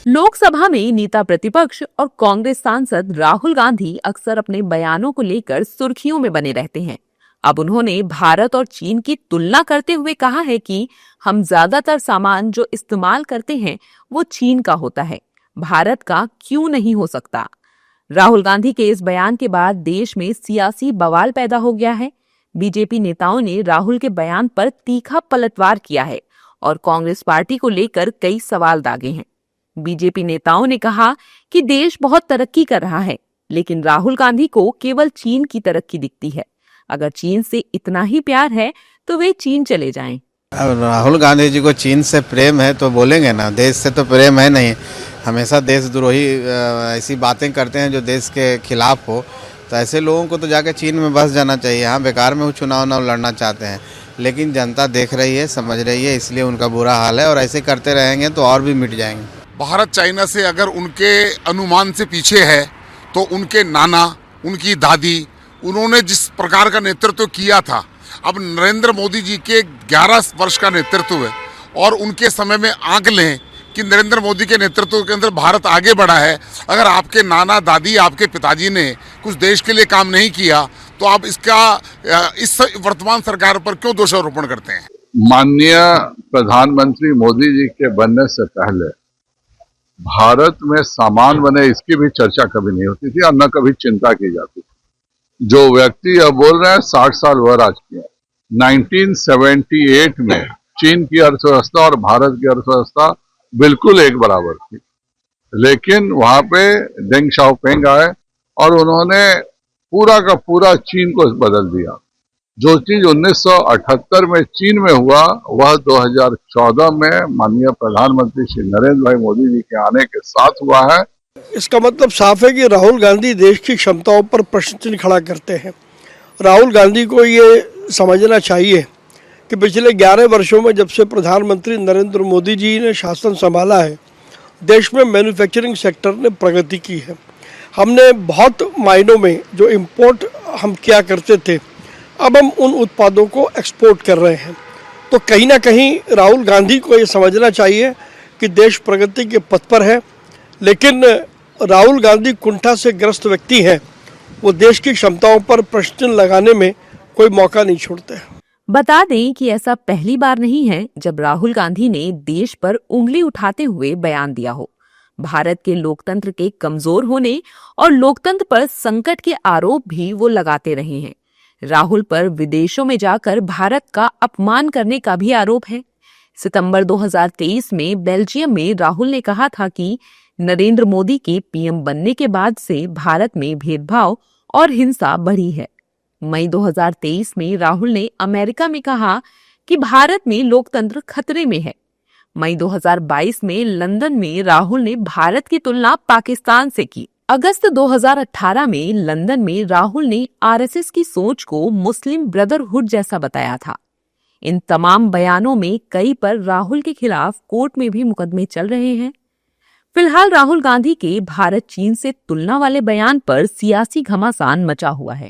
लोकसभा में नेता प्रतिपक्ष और कांग्रेस सांसद राहुल गांधी अक्सर अपने बयानों को लेकर सुर्खियों में बने रहते हैं। अब उन्होंने भारत और चीन की तुलना करते हुए कहा है कि हम ज्यादातर सामान जो इस्तेमाल करते हैं वो चीन का होता है, भारत का क्यों नहीं हो सकता। राहुल गांधी के इस बयान के बाद देश में सियासी बवाल पैदा हो गया है। बीजेपी नेताओं ने राहुल के बयान पर तीखा पलटवार किया है और कांग्रेस पार्टी को लेकर कई सवाल दागे हैं। बीजेपी नेताओं ने कहा कि देश बहुत तरक्की कर रहा है, लेकिन राहुल गांधी को केवल चीन की तरक्की दिखती है। अगर चीन से इतना ही प्यार है तो वे चीन चले जाएं। अब राहुल गांधी जी को चीन से प्रेम है तो बोलेंगे ना, देश से तो प्रेम है नहीं। हमेशा देशद्रोही ऐसी बातें करते हैं जो देश के खिलाफ हो, तो ऐसे लोगों को तो जाके चीन में बस जाना चाहिए। हाँ, बेकार में वो चुनाव लड़ना चाहते हैं, लेकिन जनता देख रही है, समझ रही है, इसलिए उनका बुरा हाल है और ऐसे करते रहेंगे तो और भी मिट जाएंगे। भारत चाइना से अगर उनके अनुमान से पीछे है तो उनके नाना, उनकी दादी, उन्होंने जिस प्रकार का नेतृत्व किया था, अब नरेंद्र मोदी जी के 11 वर्ष का नेतृत्व है और उनके समय में आंक लें कि नरेंद्र मोदी के नेतृत्व के अंदर भारत आगे बढ़ा है। अगर आपके नाना दादी, आपके पिताजी ने कुछ देश के लिए काम नहीं किया तो आप इस वर्तमान सरकार पर क्यों दोषारोपण करते हैं? माननीय प्रधानमंत्री मोदी जी के बनने से पहले भारत में सामान बने इसकी भी चर्चा कभी नहीं होती थी और न कभी चिंता की जाती थी। जो व्यक्ति अब बोल रहे हैं 60 साल वह राज किया। 1978 में चीन की अर्थव्यवस्था और भारत की अर्थव्यवस्था बिल्कुल एक बराबर थी, लेकिन वहां पे डेंग शाओपिंग आए और उन्होंने पूरा का पूरा चीन को बदल दिया। जो चीज 1978 में चीन में हुआ वह 2014 में माननीय प्रधानमंत्री श्री नरेंद्र भाई मोदी जी के आने के साथ हुआ है। इसका मतलब साफ है कि राहुल गांधी देश की क्षमताओं पर प्रश्न चिन्ह खड़ा करते हैं। राहुल गांधी को ये समझना चाहिए कि पिछले 11 वर्षों में जब से प्रधानमंत्री नरेंद्र मोदी जी ने शासन संभाला है, देश में मैन्युफैक्चरिंग सेक्टर ने प्रगति की है। हमने बहुत मायनों में जो इम्पोर्ट हम किया करते थे, अब हम उन उत्पादों को एक्सपोर्ट कर रहे हैं। तो कहीं ना कहीं राहुल गांधी को ये समझना चाहिए कि देश प्रगति के पथ पर है, लेकिन राहुल गांधी कुंठा से ग्रस्त व्यक्ति हैं। वो देश की क्षमताओं पर प्रश्न लगाने में कोई मौका नहीं छोड़ते। बता दें कि ऐसा पहली बार नहीं है जब राहुल गांधी ने देश पर उंगली उठाते हुए बयान दिया हो। भारत के लोकतंत्र के कमजोर होने और लोकतंत्र पर संकट के आरोप भी वो लगाते रहे हैं। राहुल पर विदेशों में जाकर भारत का अपमान करने का भी आरोप है। सितंबर 2023 में बेल्जियम में राहुल ने कहा था कि नरेंद्र मोदी के पीएम बनने के बाद से भारत में भेदभाव और हिंसा बढ़ी है। मई 2023 में राहुल ने अमेरिका में कहा कि भारत में लोकतंत्र खतरे में है। मई 2022 में लंदन में राहुल ने भारत की तुलना पाकिस्तान से की। अगस्त 2018 में लंदन में राहुल ने आरएसएस की सोच को मुस्लिम ब्रदरहुड जैसा बताया था। इन तमाम बयानों में कई पर राहुल के खिलाफ कोर्ट में भी मुकदमे चल रहे हैं। फिलहाल राहुल गांधी के भारत चीन से तुलना वाले बयान पर सियासी घमासान मचा हुआ है।